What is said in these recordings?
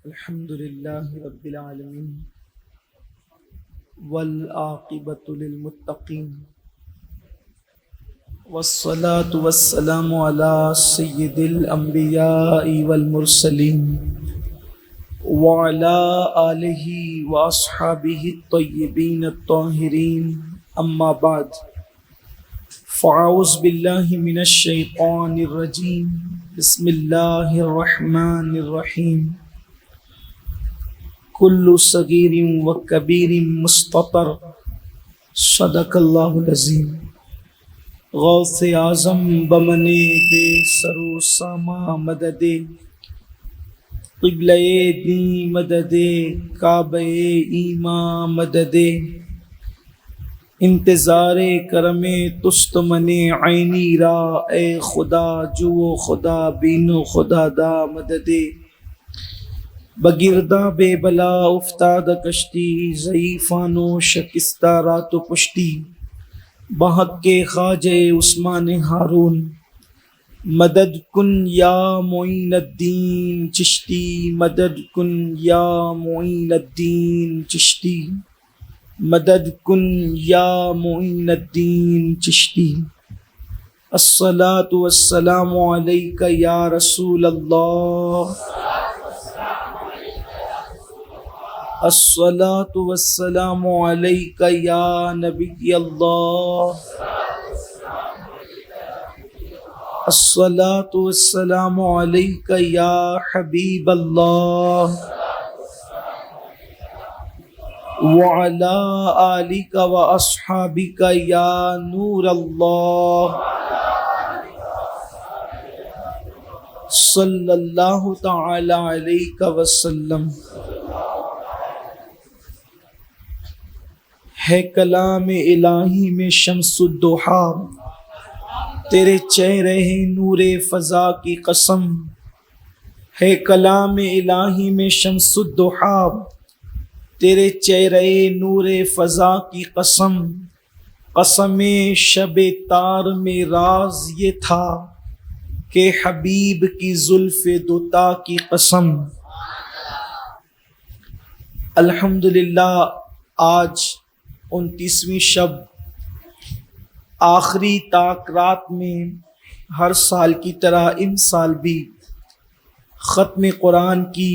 الحمد لله رب العالمين والعاقبة للمتقين والصلاة والسلام على سيد الأنبياء والمرسلين وعلى آله وأصحابه الطيبين الطاهرين أما بعد فأعوذ بالله من الشيطان الرجيم بسم الله الرحمن الرحيم كل صغير وكبير مستطر صدق الله العظيم غوث اعظم بمنے بے سرو ساما مدد قبلہ دین مدد کعبہ ایمان مدد انتظار کرم تست من عینی را اے خدا جو خدا بینو خدا دا مدد بگردہ بے بلا افتاد کشتی ضعیفانو شکستہ رات و پشتی بحق کے خواجہ عثمان ہارون مدد کن یا معین الدین چشتی مدد کن یا معین الدین چشتی مدد کن یا معین الدین چشتی الصلاۃ والسلام علیک یا رسول اللہ الصلاۃ والسلام علیک یا نبی اللہ الصلاۃ والسلام علیک یا حبیب اللہ وعلی آلک واصحابک یا نور اللہ صلی اللہ تعالی علیہ وسلم۔ ہے کلام الہی میں شمس الضحیٰ تیرے چہرے نور فضا کی قسم، ہے کلام الہی میں شمس الضحیٰ تیرے چہرے نور فضا کی قسم، قسم شب تار میں راز یہ تھا کہ حبیب کی زلف دوتا کی قسم۔ الحمدللہ آج 29ویں شب آخری طاق رات میں ہر سال کی طرح ان سال بھی ختم قرآن کی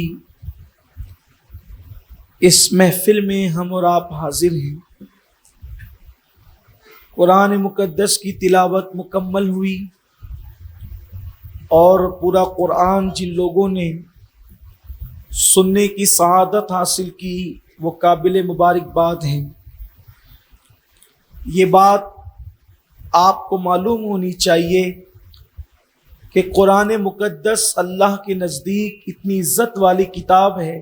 اس محفل میں ہم اور آپ حاضر ہیں۔ قرآن مقدس کی تلاوت مکمل ہوئی اور پورا قرآن جن لوگوں نے سننے کی سعادت حاصل کی وہ قابل مبارکباد ہیں۔ یہ بات آپ کو معلوم ہونی چاہیے کہ قرآن مقدس اللہ کے نزدیک اتنی عزت والی کتاب ہے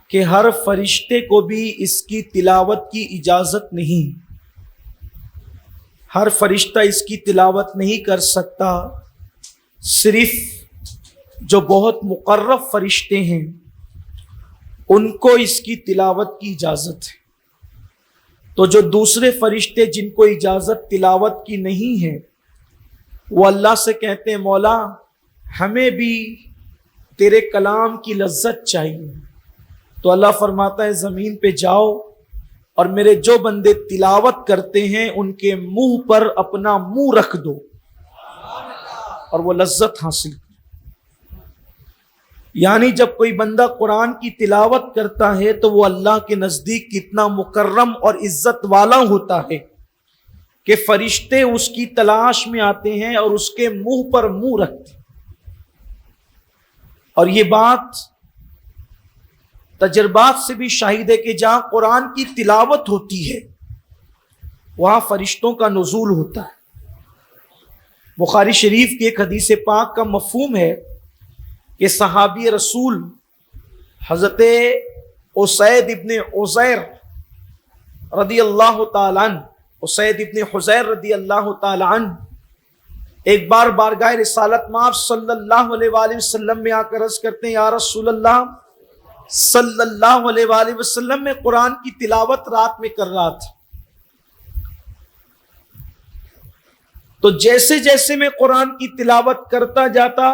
کہ ہر فرشتے کو بھی اس کی تلاوت کی اجازت نہیں، ہر فرشتہ اس کی تلاوت نہیں کر سکتا، صرف جو بہت مقرب فرشتے ہیں ان کو اس کی تلاوت کی اجازت ہے۔ تو جو دوسرے فرشتے جن کو اجازت تلاوت کی نہیں ہے وہ اللہ سے کہتے ہیں مولا ہمیں بھی تیرے کلام کی لذت چاہیے، تو اللہ فرماتا ہے زمین پہ جاؤ اور میرے جو بندے تلاوت کرتے ہیں ان کے منہ پر اپنا منہ رکھ دو اور وہ لذت حاصل کرو۔ یعنی جب کوئی بندہ قرآن کی تلاوت کرتا ہے تو وہ اللہ کے نزدیک کتنا مکرم اور عزت والا ہوتا ہے کہ فرشتے اس کی تلاش میں آتے ہیں اور اس کے منہ پر منہ رکھتے ہیں۔ اور یہ بات تجربات سے بھی شاہد ہے کہ جہاں قرآن کی تلاوت ہوتی ہے وہاں فرشتوں کا نزول ہوتا ہے۔ بخاری شریف کی ایک حدیث پاک کا مفہوم ہے کہ صحابی رسول حضرت اسید ابن عزیر رضی اللہ تعالیٰ عنہ، اسید ابن حزیر رضی اللہ تعالیٰ عنہ ایک بار بارگاہ رسالت مآب صلی اللہ علیہ وآلہ وسلم میں آ کر عرض کرتے ہیں یا رسول اللہ صلی اللہ علیہ وآلہ وسلم میں قرآن کی تلاوت رات میں کر رہا تھا، تو جیسے جیسے میں قرآن کی تلاوت کرتا جاتا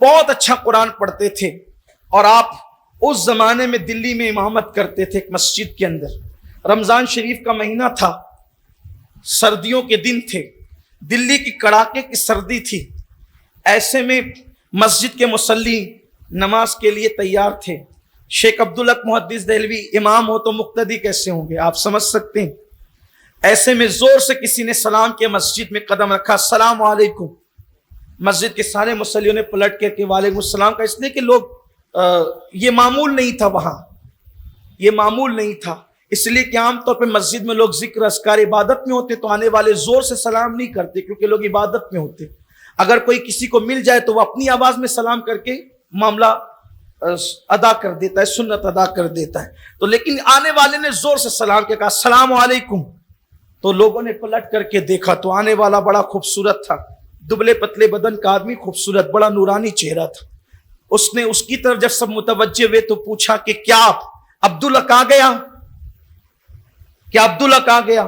بہت اچھا قرآن پڑھتے تھے، اور آپ اس زمانے میں دلی میں امامت کرتے تھے ایک مسجد کے اندر۔ رمضان شریف کا مہینہ تھا، سردیوں کے دن تھے، دلی کی کڑاکے کی سردی تھی، ایسے میں مسجد کے مصلی نماز کے لیے تیار تھے۔ شیخ عبدالحق محدث دہلوی امام ہو تو مقتدی کیسے ہوں گے، آپ سمجھ سکتے ہیں۔ ایسے میں زور سے کسی نے سلام کیا، مسجد میں قدم رکھا، السلام علیکم۔ مسجد کے سارے مصلیوں نے پلٹ کر کے وعلیکم السلام کا، اس لیے کہ لوگ یہ معمول نہیں تھا، وہاں یہ معمول نہیں تھا، اس لیے کہ عام طور پہ مسجد میں لوگ ذکر اذکار عبادت میں ہوتے تو آنے والے زور سے سلام نہیں کرتے، کیونکہ لوگ عبادت میں ہوتے۔ اگر کوئی کسی کو مل جائے تو وہ اپنی آواز میں سلام کر کے معاملہ ادا کر دیتا ہے، سنت ادا کر دیتا ہے۔ تو لیکن آنے والے نے زور سے سلام کیا، کہا السلام علیکم، تو لوگوں نے پلٹ کر کے دیکھا تو آنے والا بڑا خوبصورت تھا، دبلے پتلے بدن کا آدمی، خوبصورت بڑا نورانی چہرہ تھا۔ اس نے اس کی طرف جب سب متوجہ ہوئے تو پوچھا کہ کیا عبدالحق آ گیا، کیا عبدالحق آ گیا؟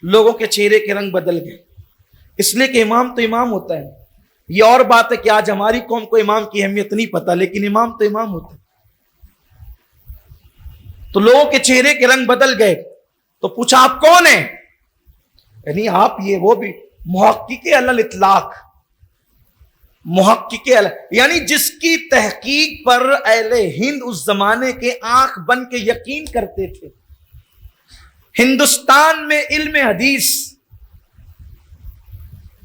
لوگوں کے چہرے کے رنگ بدل گئے، اس لیے کہ امام تو امام ہوتا ہے۔ یہ اور بات ہے کہ آج ہماری قوم کو امام کی اہمیت نہیں پتا، لیکن امام تو امام ہوتا ہے۔ تو لوگوں کے چہرے کے رنگ بدل گئے، تو پوچھا آپ کون ہیں؟ یعنی آپ یہ وہ بھی محقق علی الاطلاق، محقق یعنی جس کی تحقیق پر اہل ہند اس زمانے کے آنکھ بن کے یقین کرتے تھے۔ ہندوستان میں علم حدیث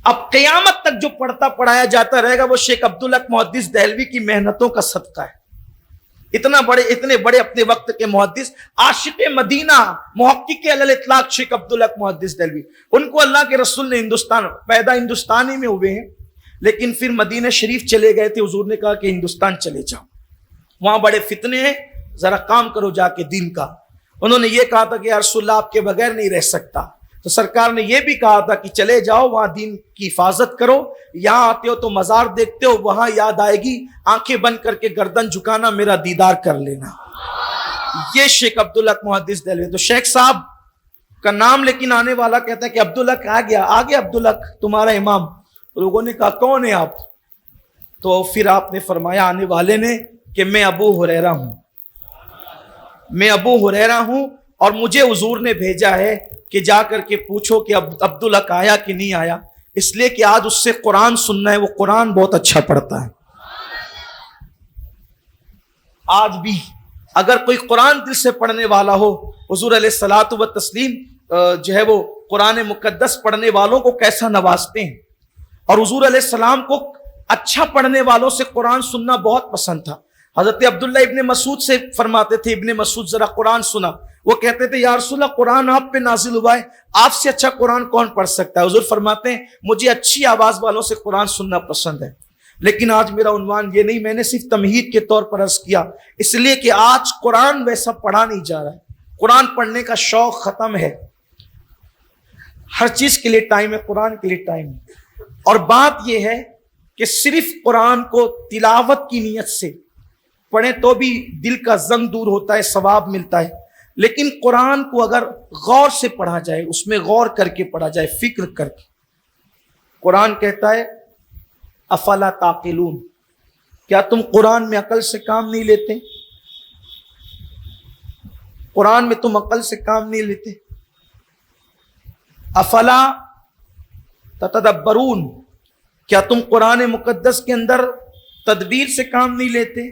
اب قیامت تک جو پڑھتا پڑھایا جاتا رہے گا وہ شیخ عبدالحق محدث دہلوی کی محنتوں کا صدقہ ہے۔ اتنے بڑے اپنے وقت کے محدث، عاشق مدینہ، محقق علی الاطلاق شیخ عبدالحق محدث دہلوی، ان کو اللہ کے رسول نے پیدا ہندوستانی میں ہوئے ہیں، لیکن پھر مدینہ شریف چلے گئے تھے، حضور نے کہا کہ ہندوستان چلے جاؤ، وہاں بڑے فتنے ہیں، ذرا کام کرو جا کے دین کا۔ انہوں نے یہ کہا تھا کہ یا رسول اللہ آپ کے بغیر نہیں رہ سکتا، تو سرکار نے یہ بھی کہا تھا کہ چلے جاؤ وہاں دین کی حفاظت کرو، یہاں آتے ہو تو مزار دیکھتے ہو، وہاں یاد آئے گی آنکھیں بند کر کے گردن جھکانا، میرا دیدار کر لینا۔ یہ شیخ عبدالحق محدث دہلوی۔ تو شیخ صاحب کا نام لیکن آنے والا کہتا ہے کہ عبدالحق آ گیا عبدالحق تمہارا امام۔ لوگوں نے کہا کون ہے آپ؟ تو پھر آپ نے فرمایا آنے والے نے کہ میں ابو ہریرہ ہوں، میں ابو ہریرہ ہوں، اور مجھے حضور نے بھیجا ہے کہ جا کر کے پوچھو کہ عبدالحق آیا کہ نہیں آیا، اس لیے کہ آج اس سے قرآن سننا ہے، وہ قرآن بہت اچھا پڑھتا ہے۔ آج بھی اگر کوئی قرآن دل سے پڑھنے والا ہو، حضور علیہ الصلوۃ والتسلیم جو ہے وہ قرآن مقدس پڑھنے والوں کو کیسا نوازتے ہیں، اور حضور علیہ السلام کو اچھا پڑھنے والوں سے قرآن سننا بہت پسند تھا۔ حضرت عبداللہ ابن مسعود سے فرماتے تھے، ابن مسعود ذرا قرآن سنا، وہ کہتے تھے یا رسول اللہ قرآن آپ پہ نازل ہوا ہے، آپ سے اچھا قرآن کون پڑھ سکتا ہے؟ حضور فرماتے ہیں مجھے اچھی آواز والوں سے قرآن سننا پسند ہے، لیکن آج میرا عنوان یہ نہیں، میں نے صرف تمہید کے طور پر عرض کیا، اس لیے کہ آج قرآن ویسا پڑھا نہیں جا رہا ہے، قرآن پڑھنے کا شوق ختم ہے، ہر چیز کے لیے ٹائم ہے، قرآن کے لیے ٹائم ہے۔ اور بات یہ ہے کہ صرف قرآن کو تلاوت کی نیت سے پڑھیں تو بھی دل کا زنگ دور ہوتا ہے، ثواب ملتا ہے، لیکن قرآن کو اگر غور سے پڑھا جائے، اس میں غور کر کے پڑھا جائے، فکر کر کے۔ قرآن کہتا ہے افلا تعقلون، کیا تم قرآن میں عقل سے کام نہیں لیتے؟ قرآن میں تم عقل سے کام نہیں لیتے؟ افلا تتدبرون، کیا تم قرآن مقدس کے اندر تدبیر سے کام نہیں لیتے؟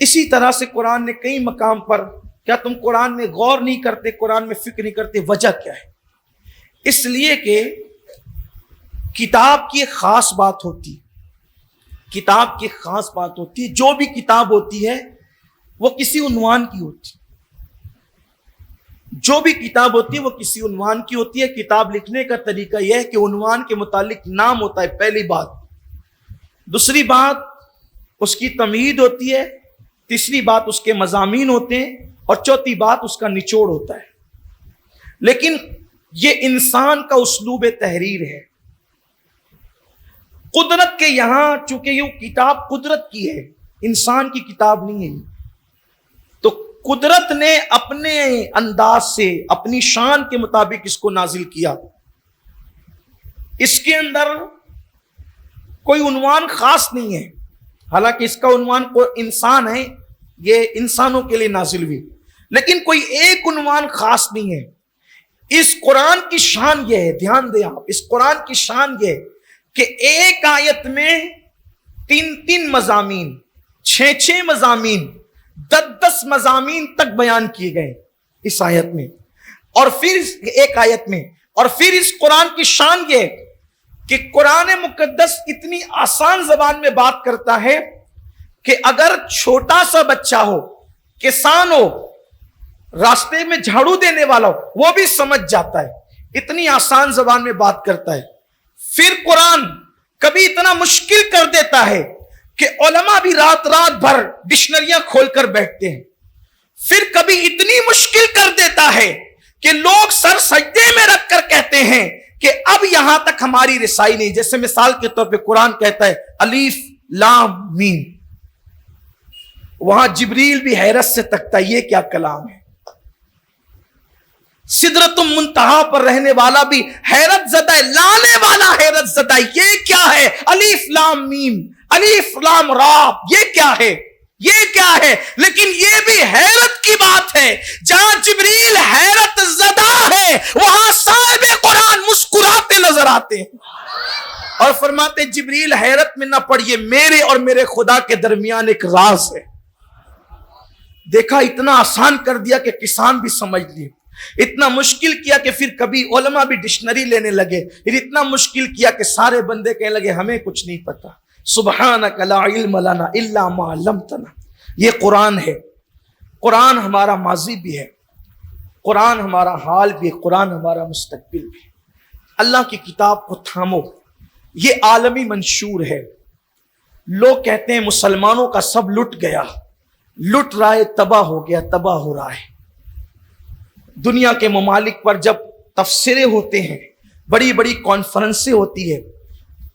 اسی طرح سے قرآن نے کئی مقام پر کیا تم قرآن میں غور نہیں کرتے، قرآن میں فکر نہیں کرتے؟ وجہ کیا ہے؟ اس لیے کہ کتاب کی ایک خاص بات ہوتی، کتاب کی خاص بات ہوتی ہے، جو بھی کتاب ہوتی ہے وہ کسی عنوان کی ہوتی، جو بھی کتاب ہوتی ہے وہ کسی عنوان کی ہوتی ہے۔ کتاب لکھنے کا طریقہ یہ ہے کہ عنوان کے متعلق نام ہوتا ہے، پہلی بات، دوسری بات اس کی تمہید ہوتی ہے، تیسری بات اس کے مضامین ہوتے ہیں، اور چوتھی بات اس کا نچوڑ ہوتا ہے۔ لیکن یہ انسان کا اسلوب تحریر ہے۔ قدرت کے یہاں چونکہ یہ کتاب قدرت کی ہے، انسان کی کتاب نہیں ہے، تو قدرت نے اپنے انداز سے اپنی شان کے مطابق اس کو نازل کیا۔ اس کے اندر کوئی عنوان خاص نہیں ہے، حالانکہ اس کا عنوان کوئی انسان ہے، یہ انسانوں کے لیے نازل ہوئی، لیکن کوئی ایک عنوان خاص نہیں ہے۔ اس قرآن کی شان یہ ہے، دھیان دیں آپ، اس قرآن کی شان یہ ہے کہ ایک آیت میں 3 مضامین، 6 مضامین، 10 مضامین تک بیان کیے گئے اس آیت میں، اور پھر ایک آیت میں، اور پھر اس قرآن کی شان یہ ہے کہ قرآن مقدس اتنی آسان زبان میں بات کرتا ہے کہ اگر چھوٹا سا بچہ ہو، کسان ہو، راستے میں جھاڑو دینے والا ہو، وہ بھی سمجھ جاتا ہے، اتنی آسان زبان میں بات کرتا ہے۔ پھر قرآن کبھی اتنا مشکل کر دیتا ہے کہ علماء بھی رات بھر ڈکشنریاں کھول کر بیٹھتے ہیں۔ پھر کبھی اتنی مشکل کر دیتا ہے کہ لوگ سر سجدے میں رکھ کر کہتے ہیں کہ اب یہاں تک ہماری رسائی نہیں۔ جیسے مثال کے طور پہ قرآن کہتا ہے الف لام میم، وہاں جبریل بھی حیرت سے تکتا ہے، یہ کیا کلام ہے۔ سدرۃ المنتہا پر رہنے والا بھی حیرت زدہ ہے، لانے والا حیرت زدہ ہے، یہ کیا ہے، الف لام میم، الف لام را، یہ کیا ہے، یہ کیا ہے۔ لیکن یہ بھی حیرت کی بات ہے، جہاں جبریل حیرت زدہ ہے وہاں صاحب قرآن مسکراتے نظر آتے ہیں اور فرماتے ہیں جبریل حیرت میں نہ پڑیے، میرے اور میرے خدا کے درمیان ایک راز ہے۔ دیکھا، اتنا آسان کر دیا کہ کسان بھی سمجھ لیے، اتنا مشکل کیا کہ پھر کبھی علماء بھی ڈکشنری لینے لگے، پھر اتنا مشکل کیا کہ سارے بندے کہنے لگے ہمیں کچھ نہیں پتا۔ سبحانک لا علم لنا الا ما علمتنا۔ یہ قرآن ہے، قرآن ہمارا ماضی بھی ہے، قرآن ہمارا حال بھی ہے، قرآن ہمارا مستقبل بھی ہے۔ اللہ کی کتاب کو تھامو، یہ عالمی منشور ہے۔ لوگ کہتے ہیں مسلمانوں کا سب لٹ گیا، لٹ رہا ہے، تباہ ہو گیا، تباہ ہو رہا ہے۔ دنیا کے ممالک پر جب تفسیریں ہوتے ہیں، بڑی بڑی کانفرنسیں ہوتی ہے،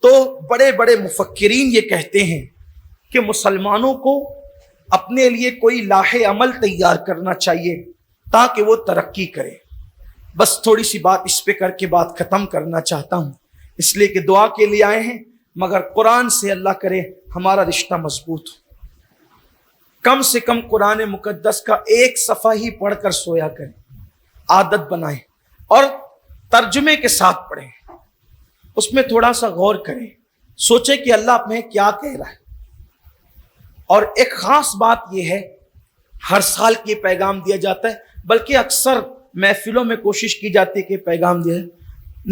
تو بڑے بڑے مفکرین یہ کہتے ہیں کہ مسلمانوں کو اپنے لیے کوئی لاہ عمل تیار کرنا چاہیے تاکہ وہ ترقی کرے۔ بس تھوڑی سی بات اس پہ کر کے بات ختم کرنا چاہتا ہوں، اس لیے کہ دعا کے لیے آئے ہیں، مگر قرآن سے اللہ کرے ہمارا رشتہ مضبوط ہو۔ کم سے کم قرآن مقدس کا ایک صفحہ ہی پڑھ کر سویا کریں، عادت بنائیں، اور ترجمے کے ساتھ پڑھیں، اس میں تھوڑا سا غور کریں، سوچیں کہ اللہ اپنے کیا کہہ رہا ہے۔ اور ایک خاص بات یہ ہے، ہر سال یہ پیغام دیا جاتا ہے، بلکہ اکثر محفلوں میں کوشش کی جاتی ہے کہ پیغام دیا ہے،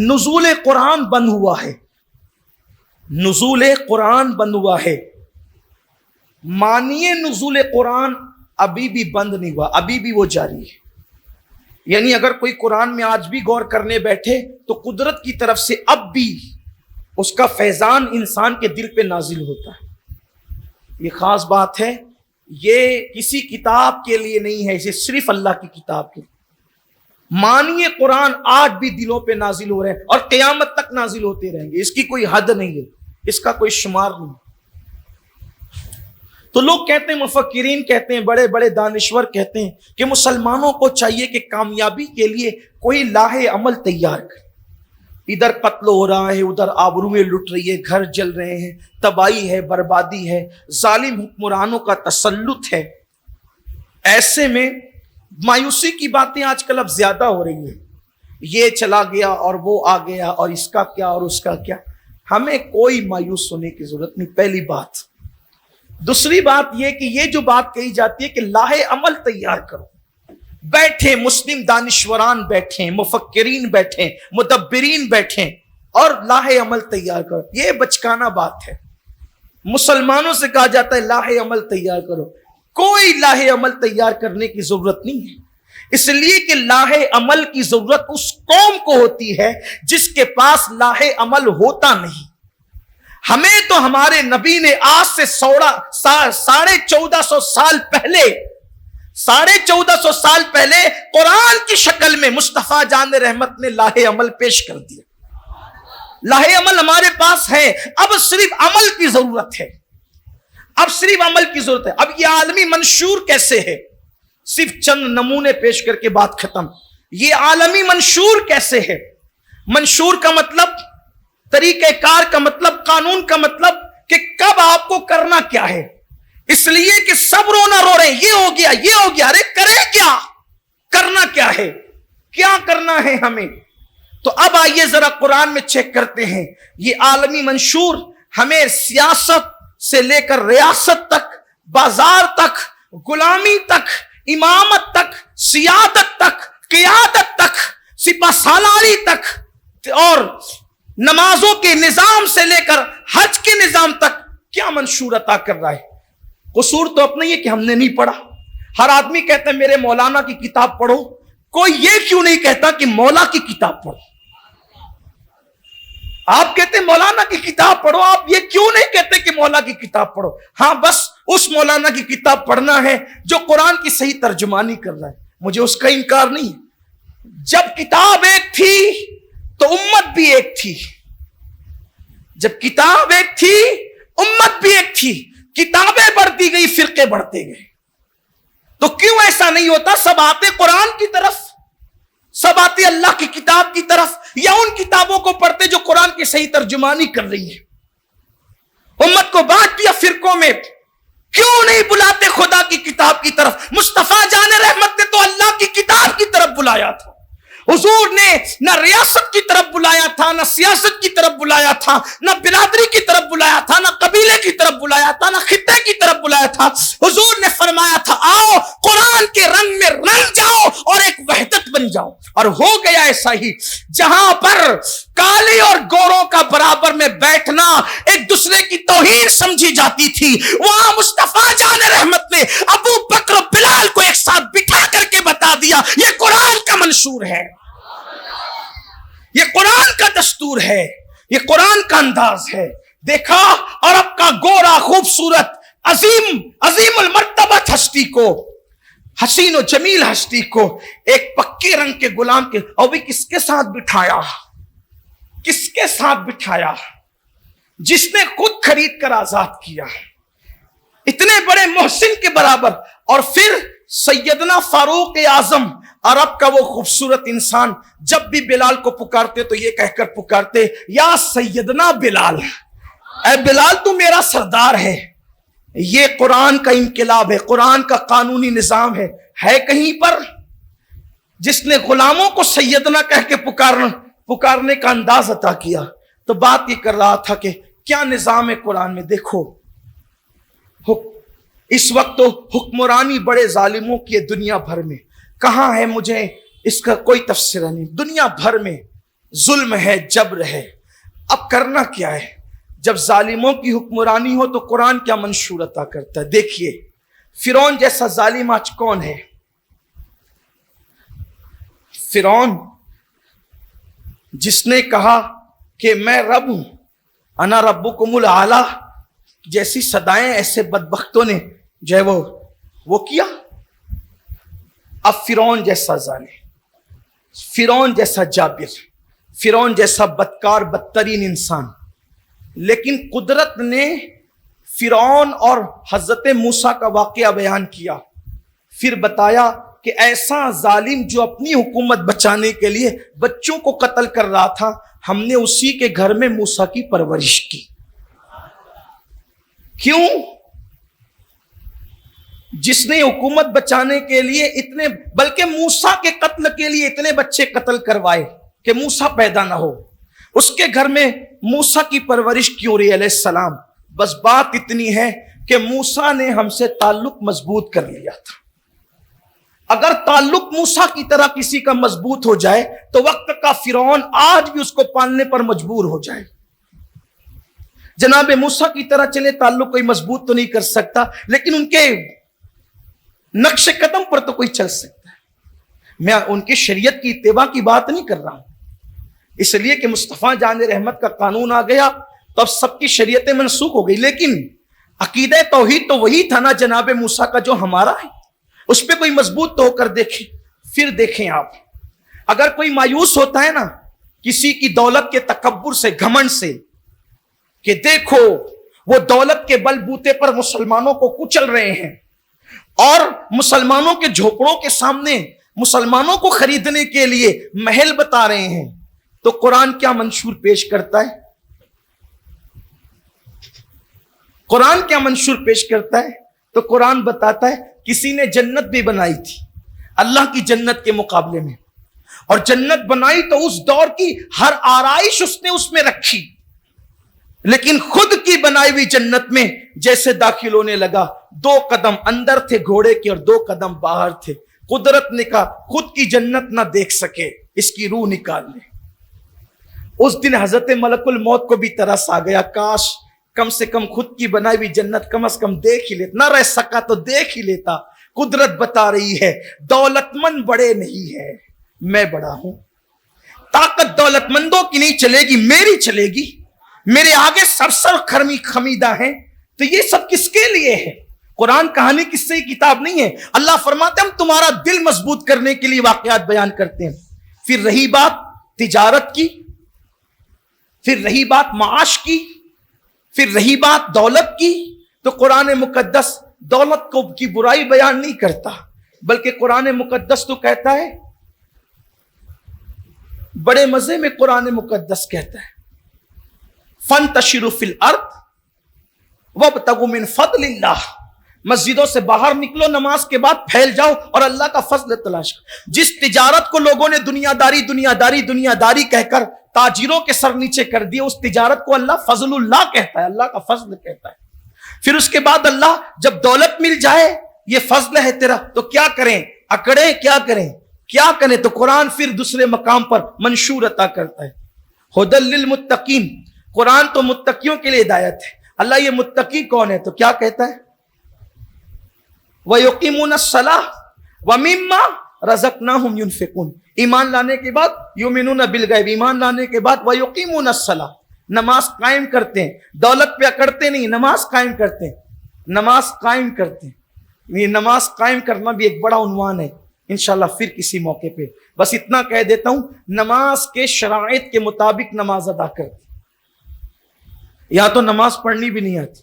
نزول قرآن بند ہوا ہے، نزول قرآن بند ہوا ہے۔ مانیے نزول قرآن ابھی بھی بند نہیں ہوا، ابھی بھی وہ جاری ہے۔ یعنی اگر کوئی قرآن میں آج بھی غور کرنے بیٹھے تو قدرت کی طرف سے اب بھی اس کا فیضان انسان کے دل پہ نازل ہوتا ہے۔ یہ خاص بات ہے، یہ کسی کتاب کے لیے نہیں ہے، اسے صرف اللہ کی کتاب کے لیے۔ مانیے قرآن آج بھی دلوں پہ نازل ہو رہے ہیں اور قیامت تک نازل ہوتے رہیں گے، اس کی کوئی حد نہیں ہے، اس کا کوئی شمار نہیں۔ تو لوگ کہتے ہیں، مفکرین کہتے ہیں، بڑے بڑے دانشور کہتے ہیں کہ مسلمانوں کو چاہیے کہ کامیابی کے لیے کوئی لاہ عمل تیار کرے۔ ادھر قتل ہو رہا ہے، ادھر آبروئیں لٹ رہی ہے، گھر جل رہے ہیں، تباہی ہے، بربادی ہے، ظالم حکمرانوں کا تسلط ہے۔ ایسے میں مایوسی کی باتیں آج کل اب زیادہ ہو رہی ہیں، یہ چلا گیا اور وہ آ گیا اور اس کا کیا اور اس کا کیا۔ ہمیں کوئی مایوس ہونے کی ضرورت نہیں، پہلی بات۔ دوسری بات یہ کہ یہ جو بات کہی جاتی ہے کہ لاہ عمل تیار کرو، بیٹھے مسلم دانشوران بیٹھیں، مفکرین بیٹھیں، مدبرین بیٹھیں اور لاہ عمل تیار کرو، یہ بچکانہ بات ہے۔ مسلمانوں سے کہا جاتا ہے لاہ عمل تیار کرو، کوئی لاہ عمل تیار کرنے کی ضرورت نہیں ہے، اس لیے کہ لاہ عمل کی ضرورت اس قوم کو ہوتی ہے جس کے پاس لاہ عمل ہوتا نہیں۔ ہمیں تو ہمارے نبی نے آج سے 1450 سال پہلے 1450 سال پہلے قرآن کی شکل میں مصطفیٰ جان رحمت نے لاہ عمل پیش کر دیا۔ لاہ عمل ہمارے پاس ہے، اب صرف عمل کی ضرورت ہے، اب صرف عمل کی ضرورت ہے۔ اب یہ عالمی منشور کیسے ہے، صرف چند نمونے پیش کر کے بات ختم۔ یہ عالمی منشور کیسے ہے؟ منشور کا مطلب طریقہ کار کا مطلب، قانون کا مطلب کہ کب آپ کو کرنا کیا ہے. اس لیے کہ سب رونا رو رہے ہیں، یہ ہو گیا یہ ہو گیا. ارے کریں کیا؟ کرنا کیا ہے؟ کیا کرنا ہے ہمیں؟ تو اب آئیے ذرا قرآن میں چیک کرتے ہیں. یہ عالمی منشور ہمیں سیاست سے لے کر ریاست تک، بازار تک، غلامی تک، امامت تک، سیادت تک، قیادت تک، سپہ سالاری تک، اور نمازوں کے نظام سے لے کر حج کے نظام تک کیا منشور عطا کر رہا ہے. قصور تو اپنا یہ کہ ہم نے نہیں پڑھا. ہر آدمی کہتا ہے میرے مولانا کی کتاب پڑھو. کوئی یہ کیوں نہیں کہتا کہ مولا کی کتاب پڑھو؟ آپ کہتے ہیں مولانا کی کتاب پڑھو، آپ یہ کیوں نہیں کہتے کہ مولا کی کتاب پڑھو؟ ہاں بس اس مولانا کی کتاب پڑھنا ہے جو قرآن کی صحیح ترجمانی کر رہا ہے. مجھے اس کا انکار نہیں ہے. جب کتاب ایک تھی تو امت بھی ایک تھی. جب کتاب ایک تھی امت بھی ایک تھی. کتابیں بڑھتی گئی، فرقے بڑھتے گئے. تو کیوں ایسا نہیں ہوتا؟ سب آتے قرآن کی طرف، سب آتے اللہ کی کتاب کی طرف، یا ان کتابوں کو پڑھتے جو قرآن کی صحیح ترجمانی کر رہی ہے. امت کو بانٹ دیا فرقوں میں. کیوں نہیں بلاتے خدا کی کتاب کی طرف؟ مصطفیٰ جان رحمت نے تو اللہ کی کتاب کی طرف بلایا تھا. حضور نے نہ ریاست کی طرف بلایا تھا، نہ سیاست کی طرف بلایا تھا، نہ برادری کی طرف بلایا تھا، نہ قبیلے کی طرف بلایا تھا، نہ خطے کی طرف بلایا تھا. حضور نے فرمایا تھا آؤ قرآن کے رنگ میں رنگ جاؤ اور ایک وحدت بن جاؤ. اور ہو گیا ایسا ہی. جہاں پر کالے اور گوروں کا برابر میں بیٹھنا ایک دوسرے کی توہین سمجھی جاتی تھی، وہاں مصطفیٰ جان رحمت نے ابو بکر و بلال کو ایک ساتھ بٹھا کر کے بتا دیا یہ قرآن کا منشور ہے، یہ قرآن کا دستور ہے، یہ قرآن کا انداز ہے. دیکھا عرب کا گورا خوبصورت عظیم المرتبت ہستی کو، حسین و جمیل ہستی کو ایک پکے رنگ کے غلام کے، اور بھی کس کے ساتھ بٹھایا؟ کس کے ساتھ بٹھایا؟ جس نے خود خرید کر آزاد کیا، اتنے بڑے محسن کے برابر. اور پھر سیدنا فاروق اعظم، عرب کا وہ خوبصورت انسان، جب بھی بلال کو پکارتے تو یہ کہہ کر پکارتے یا سیدنا بلال، اے بلال تو میرا سردار ہے. یہ قرآن کا انقلاب ہے، قرآن کا قانونی نظام ہے. ہے کہیں پر جس نے غلاموں کو سیدنا کہہ کے پکارنے کا انداز عطا کیا؟ تو بات یہ کر رہا تھا کہ کیا نظام ہے قرآن میں. دیکھو اس وقت تو حکمرانی بڑے ظالموں کی ہے دنیا بھر میں. کہاں ہے؟ مجھے اس کا کوئی تفسیرہ نہیں. دنیا بھر میں ظلم ہے، جبر ہے. اب کرنا کیا ہے؟ جب ظالموں کی حکمرانی ہو تو قرآن کیا منشور عطا کرتا ہے. دیکھیے فرعون جیسا ظالم آج کون ہے؟ فرعون جس نے کہا کہ میں رب ہوں، انا ربکم الاعلی جیسی صدائیں ایسے بدبختوں نے جو ہے وہ کیا. اب فرعون جیسا ظالم، فرعون جیسا جابر، فرعون جیسا بدکار بدترین انسان، لیکن قدرت نے فرعون اور حضرت موسیٰ کا واقعہ بیان کیا. پھر بتایا کہ ایسا ظالم جو اپنی حکومت بچانے کے لیے بچوں کو قتل کر رہا تھا، ہم نے اسی کے گھر میں موسیٰ کی پرورش کی. کیوں؟ جس نے حکومت بچانے کے لیے اتنے، بلکہ موسیٰ کے قتل کے لیے اتنے بچے قتل کروائے کہ موسیٰ پیدا نہ ہو، اس کے گھر میں موسیٰ کی پرورش کیوں رہی علیہ السلام؟ بس بات اتنی ہے کہ موسیٰ نے ہم سے تعلق مضبوط کر لیا تھا. اگر تعلق موسیٰ کی طرح کسی کا مضبوط ہو جائے تو وقت کا فرعون آج بھی اس کو پالنے پر مجبور ہو جائے. جناب موسیٰ کی طرح چلے تعلق کوئی مضبوط تو نہیں کر سکتا، لیکن ان کے نقش قدم پر تو کوئی چل سکتا ہے. میں ان کی شریعت کی اتباع کی بات نہیں کر رہا ہوں، اس لیے کہ مصطفیٰ جان رحمت کا قانون آ گیا تو اب سب کی شریعتیں منسوخ ہو گئی. لیکن عقیدہ توحید تو وہی تھا نا جناب موسیٰ کا جو ہمارا ہے، اس پہ کوئی مضبوط تو ہو کر دیکھیں. پھر دیکھیں آپ، اگر کوئی مایوس ہوتا ہے نا کسی کی دولت کے تکبر سے، گھمنڈ سے، کہ دیکھو وہ دولت کے بل بوتے پر مسلمانوں کو کچل رہے ہیں اور مسلمانوں کے جھوپڑوں کے سامنے مسلمانوں کو خریدنے کے لیے محل بتا رہے ہیں، تو قرآن کیا منشور پیش کرتا ہے؟ قرآن کیا منشور پیش کرتا ہے؟ تو قرآن بتاتا ہے کسی نے جنت بھی بنائی تھی اللہ کی جنت کے مقابلے میں، اور جنت بنائی تو اس دور کی ہر آرائش اس نے اس میں رکھی، لیکن خود کی بنائی ہوئی جنت میں جیسے داخل ہونے لگا 2 قدم اندر تھے گھوڑے کے اور 2 قدم باہر تھے۔ قدرت نے کہا خود کی جنت نہ دیکھ سکے، اس کی روح نکال لے۔ اس دن حضرت ملک الموت کو بھی ترس آ گیا، کاش کم سے کم خود کی بنائی ہوئی جنت کم از کم دیکھ ہی لیتا، نہ رہ سکا تو دیکھ ہی لیتا۔ قدرت بتا رہی ہے دولت مند بڑے نہیں ہے، میں بڑا ہوں۔ طاقت دولت مندوں کی نہیں چلے گی، میری چلے گی۔ میرے آگے سرسر خمیدہ ہیں، تو یہ سب کس کے لیے ہے؟ قرآن کہانی کس سے کتاب نہیں ہے۔ اللہ فرماتے ہم تمہارا دل مضبوط کرنے کے لیے واقعات بیان کرتے ہیں۔ پھر رہی بات تجارت کی، پھر رہی بات معاش کی، پھر رہی بات دولت کی، تو قرآن مقدس دولت کو کی برائی بیان نہیں کرتا، بلکہ قرآن مقدس تو کہتا ہے، بڑے مزے میں قرآن مقدس کہتا ہے فَانْتَشِرُوا فِي الْأَرْضِ وَابْتَغُوا مِنْ فَضْلِ اللَّهِ، مسجدوں سے باہر نکلو، نماز کے بعد پھیل جاؤ اور اللہ کا فضل تلاش کرو۔ جس تجارت کو لوگوں نے دنیا داری کہہ کر تاجروں کے سر نیچے کر دیا، اس تجارت کو اللہ فضل اللہ کہتا ہے، اللہ کا فضل کہتا ہے۔ پھر اس کے بعد اللہ جب دولت مل جائے، یہ فضل ہے تیرا، تو کیا کریں؟ اکڑیں، کیا کریں؟ تو قرآن پھر دوسرے مقام پر منشور عطا کرتا ہے، ہدی للمتقین، قرآن تو متقیوں کے لیے ہدایت ہے۔ اللہ یہ متقی کون ہے؟ تو کیا کہتا ہے؟ وَيُقِيمُونَ الصَّلَاةَ وَمِمَّا رَزَقْنَاهُمْ يُنْفِقُونَ، ایمان لانے کے بعد یؤمنون بالغیب، ایمان لانے کے بعد وَيُقِيمُونَ الصَّلَاةَ، نماز قائم کرتے ہیں، دولت پہ اکڑتے نہیں، نماز قائم کرتے ہیں، نماز قائم کرتے ہیں۔ یہ نماز قائم کرنا بھی ایک بڑا عنوان ہے، انشاءاللہ پھر کسی موقع پہ، بس اتنا کہہ دیتا ہوں، نماز کے شرائط کے مطابق نماز ادا کرتے، یا تو نماز پڑھنی بھی نہیں آتی۔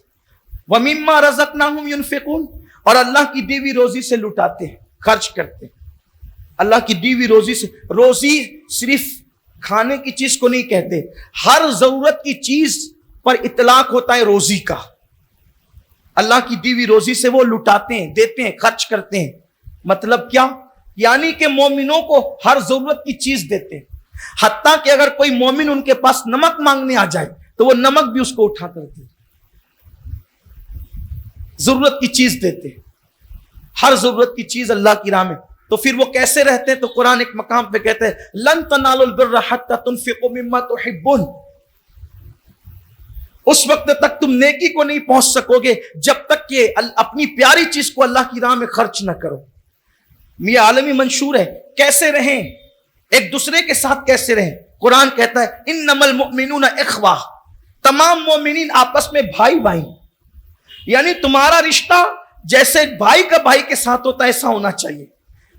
وَمِمَّا رَزَقْنَاهُمْ يُنْفِقُونَ، اور اللہ کی دی ہوئی روزی سے لٹاتے ہیں، خرچ کرتے ہیں، اللہ کی دی ہوئی روزی سے۔ روزی صرف کھانے کی چیز کو نہیں کہتے، ہر ضرورت کی چیز پر اطلاق ہوتا ہے روزی کا۔ اللہ کی دی ہوئی روزی سے وہ لٹاتے ہیں، دیتے ہیں، خرچ کرتے ہیں۔ مطلب کیا؟ یعنی کہ مومنوں کو ہر ضرورت کی چیز دیتے ہیں، حتیٰ کہ اگر کوئی مومن ان کے پاس نمک مانگنے آ جائے تو وہ نمک بھی اس کو اٹھا کر دے، ضرورت کی چیز دیتے، ہر ضرورت کی چیز اللہ کی راہ میں۔ تو پھر وہ کیسے رہتے ہیں؟ تو قرآن ایک مقام پہ کہتا ہے لن تنالوا البر حتى تنفقوا مما تحبون، اس وقت تک تم نیکی کو نہیں پہنچ سکو گے جب تک کہ اپنی پیاری چیز کو اللہ کی راہ میں خرچ نہ کرو۔ یہ عالمی منشور ہے، کیسے رہیں، ایک دوسرے کے ساتھ کیسے رہیں۔ قرآن کہتا ہے انما المؤمنون اخوہ، تمام مومنین آپس میں بھائی بھائی، یعنی تمہارا رشتہ جیسے بھائی کا بھائی کے ساتھ ہوتا ہے ایسا ہونا چاہیے۔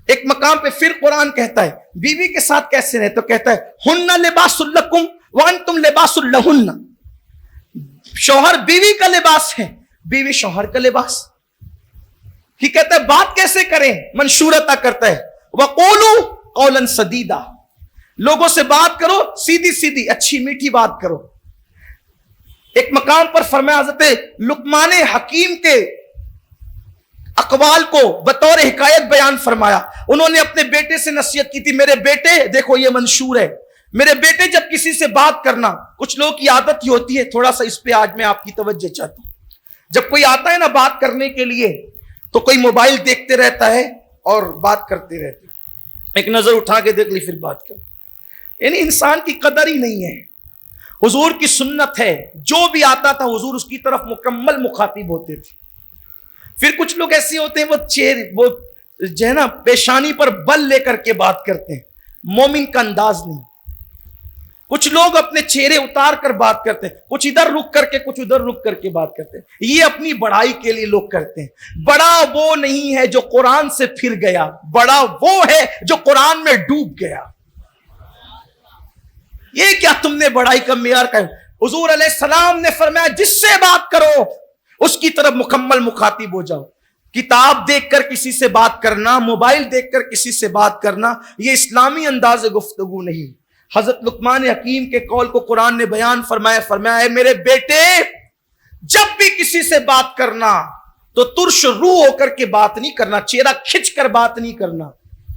ایک مقام پہ پھر قرآن کہتا ہے بیوی کے ساتھ کیسے رہے، تو کہتا ہے ہن لباس لکم وانتم لباس لہن، شوہر بیوی کا لباس ہے، بیوی شوہر کا لباس۔ یہ کہتا ہے بات کیسے کریں، منشور عطا کرتا ہے وقولوا قولا سدیدا، لوگوں سے بات کرو سیدھی سیدھی، اچھی میٹھی بات کرو۔ ایک مقام پر فرمایا حضرت لقمان حکیم کے اقوال کو بطور حکایت بیان فرمایا، انہوں نے اپنے بیٹے سے نصیحت کی تھی، میرے بیٹے دیکھو یہ منشور ہے، میرے بیٹے جب کسی سے بات کرنا، کچھ لوگوں کی عادت ہی ہوتی ہے، تھوڑا سا اس پہ آج میں آپ کی توجہ چاہتا ہوں، جب کوئی آتا ہے نا بات کرنے کے لیے تو کوئی موبائل دیکھتے رہتا ہے اور بات کرتے رہتے، ایک نظر اٹھا کے دیکھ لی پھر بات کر، یعنی انسان کی قدر ہی نہیں ہے۔ حضور کی سنت ہے، جو بھی آتا تھا حضور اس کی طرف مکمل مخاطب ہوتے تھے۔ پھر کچھ لوگ ایسے ہوتے ہیں وہ جو ہے نا پیشانی پر بل لے کر کے بات کرتے ہیں، مومن کا انداز نہیں۔ کچھ لوگ اپنے چہرے اتار کر بات کرتے ہیں، کچھ ادھر رک کر کے کچھ ادھر رک کر کے بات کرتے ہیں، یہ اپنی بڑائی کے لیے لوگ کرتے ہیں۔ بڑا وہ نہیں ہے جو قرآن سے پھر گیا، بڑا وہ ہے جو قرآن میں ڈوب گیا۔ یہ کیا تم نے بڑائی کا معیار کا؟ حضور علیہ السلام نے فرمایا جس سے بات کرو اس کی طرف مکمل مخاطب ہو جاؤ۔ کتاب دیکھ کر کسی سے بات کرنا، موبائل دیکھ کر کسی سے بات کرنا، یہ اسلامی انداز گفتگو نہیں۔ حضرت لقمان حکیم کے قول کو قرآن نے بیان فرمایا، فرمایا ہے میرے بیٹے جب بھی کسی سے بات کرنا تو ترش رو ہو کر کے بات نہیں کرنا، چہرہ کھچ کر بات نہیں کرنا۔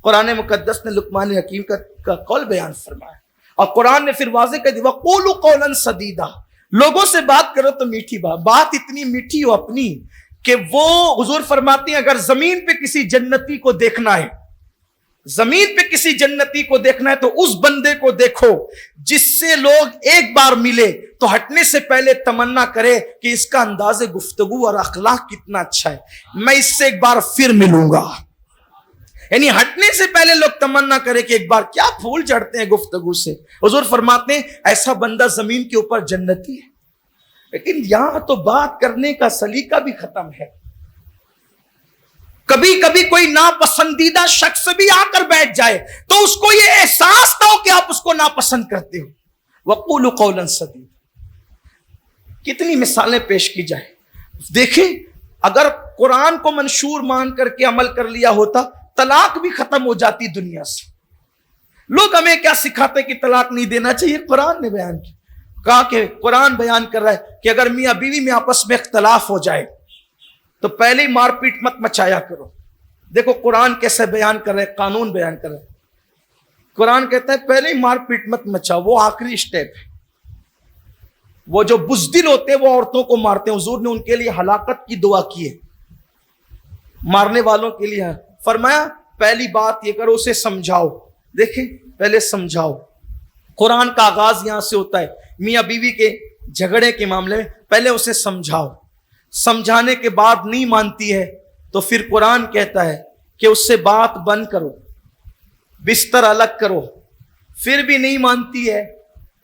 قرآن مقدس نے لقمان حکیم کا قول بیان فرمایا، اور قرآن نے پھر واضح کر دیا وَقُولُوا قَوْلًا سَدِيدًا، لوگوں سے بات کرو تو میٹھی بات اتنی میٹھی ہو اپنی کہ وہ حضور فرماتے ہیں اگر زمین پہ کسی جنتی کو دیکھنا ہے، زمین پہ کسی جنتی کو دیکھنا ہے تو اس بندے کو دیکھو جس سے لوگ ایک بار ملے تو ہٹنے سے پہلے تمنا کرے کہ اس کا انداز گفتگو اور اخلاق کتنا اچھا ہے، میں اس سے ایک بار پھر ملوں گا۔ یعنی ہٹنے سے پہلے لوگ تمنا کرے کہ ایک بار، کیا پھول چڑھتے ہیں گفتگو سے۔ حضور فرماتے ہیں ایسا بندہ زمین کے اوپر جنتی ہے۔ لیکن یہاں تو بات کرنے کا سلیقہ بھی ختم ہے۔ کبھی کبھی کوئی ناپسندیدہ شخص بھی آ کر بیٹھ جائے تو اس کو یہ احساس نہ ہو کہ آپ اس کو ناپسند کرتے ہو۔ وَقُولُوا قَوْلًا سَدِيدًا، کتنی مثالیں پیش کی جائیں۔ دیکھیں اگر قرآن کو منشور مان کر کے عمل کر لیا ہوتا طلاق بھی ختم ہو جاتی دنیا سے۔ لوگ ہمیں کیا سکھاتے کہ طلاق نہیں دینا چاہیے، قرآن نے بیان کہا کہ قرآن بیان کر رہا ہے کہ اگر میاں بیوی میں آپس میں اختلاف ہو جائے تو پہلے ہی مار پیٹ مت مچایا کرو۔ دیکھو قرآن کیسے بیان کر رہے، قانون بیان کر رہے۔ قرآن کہتا ہے پہلے ہی مار پیٹ مت مچاؤ، وہ آخری سٹیپ ہے۔ وہ جو بزدل ہوتے ہیں وہ عورتوں کو مارتے ہیں، حضور نے ان کے لیے ہلاکت کی دعا کی ہے، مارنے والوں کے لیے فرمایا پہلی بات یہ کرو اسے سمجھاؤ۔ دیکھیں پہلے سمجھاؤ، قرآن کا آغاز یہاں سے ہوتا ہے۔ میاں بیوی کے جھگڑے کے معاملے میں پہلے اسے سمجھاؤ، سمجھانے کے بعد نہیں مانتی ہے تو پھر قرآن کہتا ہے کہ اس سے بات بند کرو، بستر الگ کرو۔ پھر بھی نہیں مانتی ہے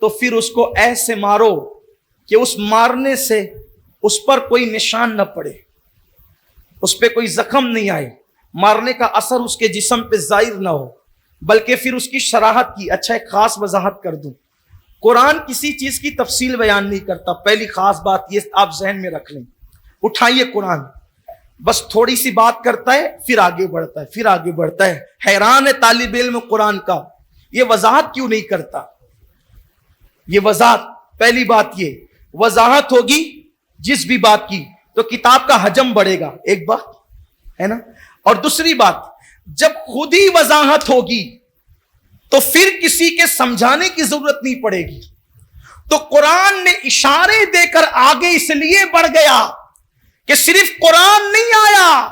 تو پھر اس کو ایسے مارو کہ اس مارنے سے اس پر کوئی نشان نہ پڑے، اس پہ کوئی زخم نہیں آئے، مارنے کا اثر اس کے جسم پہ ظاہر نہ ہو، بلکہ پھر اس کی شراحت کی۔ اچھا ایک خاص وضاحت کر دوں، قرآن کسی چیز کی تفصیل بیان نہیں کرتا، پہلی خاص بات یہ آپ ذہن میں رکھ لیں۔ اٹھائیے قرآن، بس تھوڑی سی بات کرتا ہے پھر آگے بڑھتا ہے، پھر آگے بڑھتا ہے۔ حیران ہے طالب علم قرآن کا، یہ وضاحت کیوں نہیں کرتا؟ یہ وضاحت، پہلی بات یہ وضاحت ہوگی جس بھی بات کی تو کتاب کا حجم بڑھے گا، ایک بات ہے نا۔ اور دوسری بات جب خود ہی وضاحت ہوگی تو پھر کسی کے سمجھانے کی ضرورت نہیں پڑے گی۔ تو قرآن نے اشارے دے کر آگے اس لیے بڑھ گیا کہ صرف قرآن نہیں آیا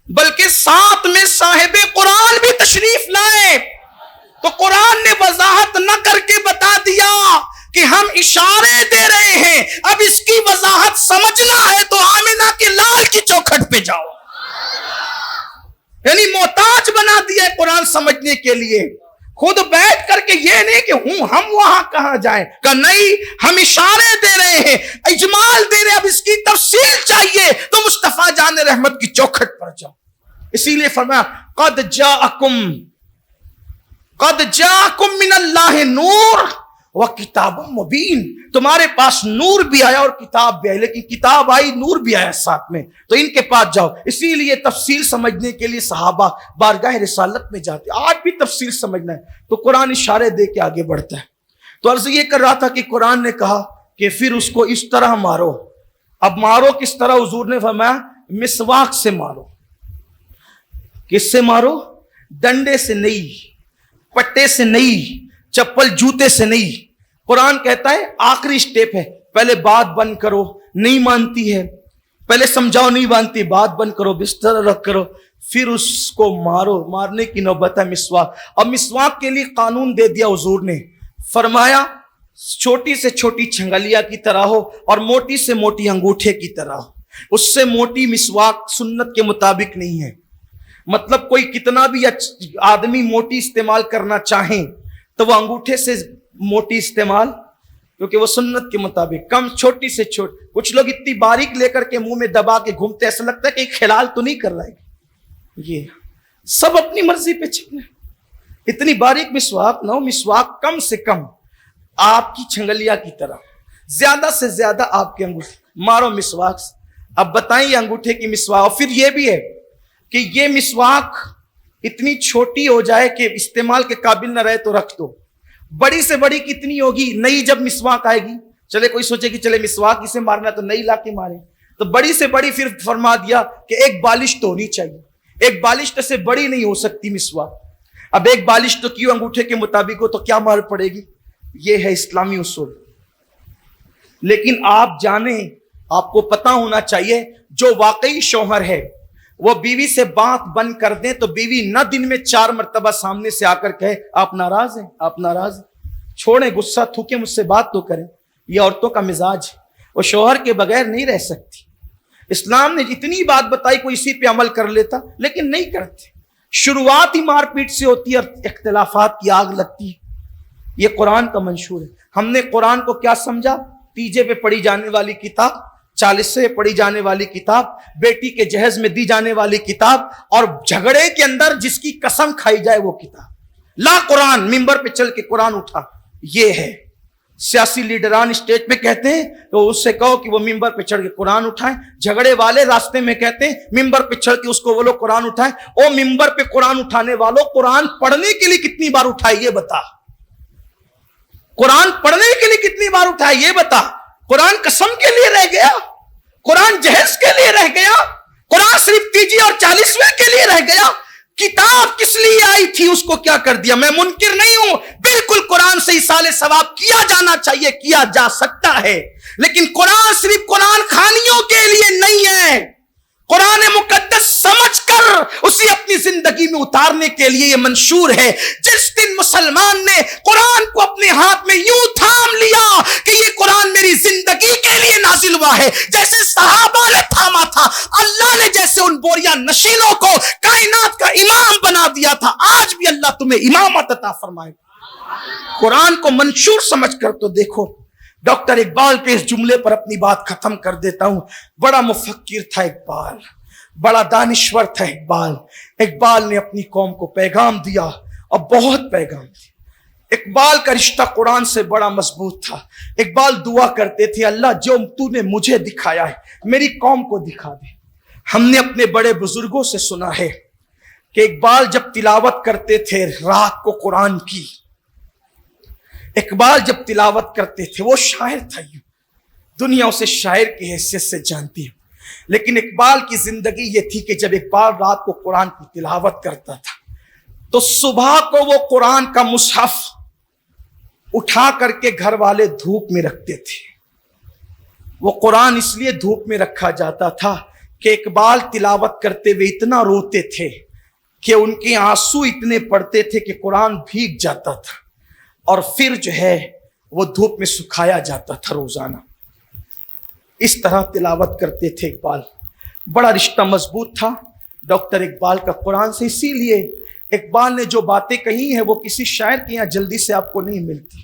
بلکہ ساتھ میں صاحب قرآن بھی تشریف لائے۔ تو قرآن نے وضاحت نہ کر کے بتا دیا کہ ہم اشارے دے رہے ہیں، اب اس کی وضاحت سمجھنا ہے تو آمنہ کے لال کی چوکھٹ پہ جاؤ۔ یعنی محتاج بنا دیا ہے قرآن سمجھنے کے لیے، خود بیٹھ کر کے یہ نہیں کہ ہم وہاں کہاں جائیں، کہ نہیں ہم اشارے دے رہے ہیں، اجمال دے رہے ہیں، اب اس کی تفصیل چاہیے تو مصطفیٰ جان رحمت کی چوکھٹ پر جاؤ۔ اسی لیے فرمایا قد جاءکم من اللہ نور وکتاب مبین، تمہارے پاس نور بھی آیا اور کتاب بھی آئی، لیکن کتاب آئی نور بھی آیا ساتھ میں، تو ان کے پاس جاؤ۔ اسی لیے تفصیل سمجھنے کے لیے صحابہ بارگاہ رسالت میں جاتے، آج بھی تفصیل سمجھنا ہے تو قرآن اشارے دے کے آگے بڑھتا ہے۔ تو عرض یہ کر رہا تھا کہ قرآن نے کہا کہ پھر اس کو اس طرح مارو۔ اب مارو کس طرح؟ حضور نے فرمایا مسواک سے مارو۔ کس سے مارو؟ ڈنڈے سے نہیں، پٹے سے نہیں، چپل جوتے سے نہیں۔ قرآن کہتا ہے آخری سٹیپ ہے، پہلے بات بند کرو، نہیں مانتی ہے پہلے سمجھاؤ، نہیں مانتی بات بند کرو، بستر رکھ کرو، پھر اس کو مارو۔ مارنے کی نوبت ہے مسواک۔ اب مسواک کے لیے قانون دے دیا حضور نے، فرمایا چھوٹی سے چھوٹی چھنگلیا کی طرح ہو اور موٹی سے موٹی انگوٹھے کی طرح ہو، اس سے موٹی مسواک سنت کے مطابق نہیں ہے۔ مطلب کوئی کتنا بھی آدمی موٹی استعمال کرنا چاہیں تو وہ انگوٹھے سے موٹی استعمال، کیونکہ وہ سنت کے مطابق کم، چھوٹی سے چھوٹی۔ کچھ لوگ اتنی باریک لے کر کے منہ میں دبا کے گھومتے، ایسا لگتا ہے کہ خلال تو نہیں کر رہا ہے۔ یہ سب اپنی مرضی پہ چکنا، اتنی باریک مسواک نہ ہو، مسواک کم سے کم آپ کی چھنگلیا کی طرح، زیادہ سے زیادہ آپ کے انگوٹھے مارو مسواک سے۔ اب بتائیں یہ انگوٹھے کی مسواک، اور پھر یہ بھی ہے کہ یہ مسواک اتنی چھوٹی ہو جائے کہ استعمال کے قابل نہ رہے تو رکھ دو۔ بڑی سے بڑی کتنی ہوگی؟ نئی جب مسواک آئے گی چلے کوئی سوچے کہ چلے مسواک اسے مارنا تو نہیں لا کے مارے، تو بڑی سے بڑی پھر فرما دیا کہ ایک بالش تو ہونی چاہیے، ایک بالش سے بڑی نہیں ہو سکتی مسواک۔ اب ایک بالش تو کیوں انگوٹھے کے مطابق ہو تو کیا مار پڑے گی؟ یہ ہے اسلامی اصول۔ لیکن آپ جانیں، آپ کو پتا ہونا چاہیے، جو واقعی شوہر ہے وہ بیوی سے بات بند کر دیں تو بیوی نہ دن میں 4 مرتبہ سامنے سے آ کر کہے آپ ناراض ہیں، آپ ناراض ہیں، چھوڑیں غصہ، تھوکیں، مجھ سے بات تو کریں۔ یہ عورتوں کا مزاج ہے، وہ شوہر کے بغیر نہیں رہ سکتی۔ اسلام نے اتنی بات بتائی، کوئی اسی پہ عمل کر لیتا، لیکن نہیں کرتے۔ شروعات ہی مار پیٹ سے ہوتی ہے اور اختلافات کی آگ لگتی ہے۔ یہ قرآن کا منشور ہے۔ ہم نے قرآن کو کیا سمجھا؟ تیجے پہ پڑھی جانے والی کتاب، 40 سے پڑھی جانے والی کتاب، بیٹی کے جہیز میں دی جانے والی کتاب، اور جھگڑے کے اندر جس کی قسم کھائی جائے وہ کتاب۔ لا قرآن، ممبر پہ چل کے قرآن اٹھا، یہ ہے۔ سیاسی لیڈران اسٹیج پہ کہتے ہیں تو اس سے کہو کہ وہ ممبر پہ چڑھ کے قرآن اٹھائیں، جھگڑے والے راستے میں کہتے ہیں ممبر پہ چڑھ کے اس کو وہ لوگ قرآن اٹھائیں۔ او ممبر پہ قرآن اٹھانے والوں، قرآن پڑھنے کے لیے کتنی بار اٹھائے یہ بتا، قرآن پڑھنے کے لیے کتنی بار اٹھائے یہ بتا۔ قرآن قسم کے لیے رہ گیا، قرآن جہیز کے لیے رہ گیا، قرآن صرف تیجی اور 40ویں کے لیے رہ گیا۔ کتاب کس لیے آئی تھی اس کو کیا کر دیا؟ میں منکر نہیں ہوں، بالکل قرآن سے ایصال ثواب کیا جانا چاہیے، کیا جا سکتا ہے، لیکن قرآن صرف قرآن خانیوں کے لیے نہیں ہے۔ قرآن مقدس سمجھ کر اسے اپنی زندگی میں اتارنے کے لیے یہ منشور ہے۔ جس دن مسلمان نے قرآن کو اپنے ہاتھ میں یوں تھام لیا کہ یہ قرآن میری زندگی کے لیے نازل ہوا ہے، جیسے صحابہ نے تھاما تھا، اللہ نے جیسے ان بوریا نشینوں کو کائنات کا امام بنا دیا تھا، آج بھی اللہ تمہیں امامت عطا فرمائے۔ قرآن کو منشور سمجھ کر تو دیکھو۔ ڈاکٹر اقبال کے اس جملے پر اپنی بات ختم کر دیتا ہوں۔ بڑا مفکر تھا اقبال، بڑا دانشور تھا اقبال۔ اقبال نے اپنی قوم کو پیغام دیا اور بہت پیغام دیا۔ اقبال کا رشتہ قرآن سے بڑا مضبوط تھا۔ اقبال دعا کرتے تھے، اللہ جو تو نے مجھے دکھایا ہے میری قوم کو دکھا دے۔ ہم نے اپنے بڑے بزرگوں سے سنا ہے کہ اقبال جب تلاوت کرتے تھے رات کو قرآن کی، اقبال جب تلاوت کرتے تھے، وہ شاعر تھا، دنیا اسے شاعر کی حیثیت سے جانتی ہے، لیکن اقبال کی زندگی یہ تھی کہ جب اقبال رات کو قرآن کی تلاوت کرتا تھا تو صبح کو وہ قرآن کا مصحف اٹھا کر کے گھر والے دھوپ میں رکھتے تھے۔ وہ قرآن اس لیے دھوپ میں رکھا جاتا تھا کہ اقبال تلاوت کرتے ہوئے اتنا روتے تھے کہ ان کے آنسو اتنے پڑتے تھے کہ قرآن بھیگ جاتا تھا اور پھر جو ہے وہ دھوپ میں سکھایا جاتا تھا روزانہ۔ اس طرح تلاوت کرتے تھے اقبال، بڑا رشتہ مضبوط تھا ڈاکٹر اقبال کا قرآن سے۔ اسی لیے اقبال نے جو باتیں کہی ہیں وہ کسی شاعر کے یہاں جلدی سے آپ کو نہیں ملتی۔